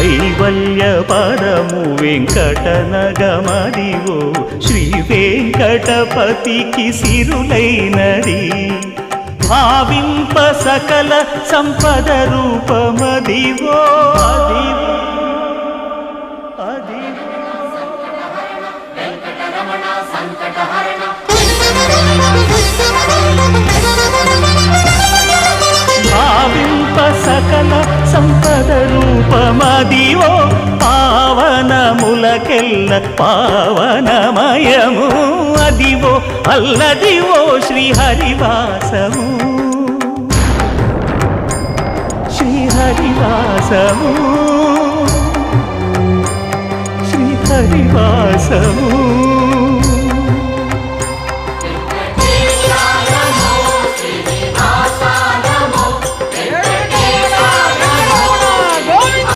కైవల్య పదము వెంకటనగమదివో శ్రీ వెంకటపతికి సిరులైనది భావింప సకల సంపద రూపమదివో అదివో భావింప సకల సంపద రూపమదివో పావనములకెల్ల పావనమయము అదివో అల్లదివో శ్రీహరివాసము శ్రీహరివాసము శ్రీహరివాసము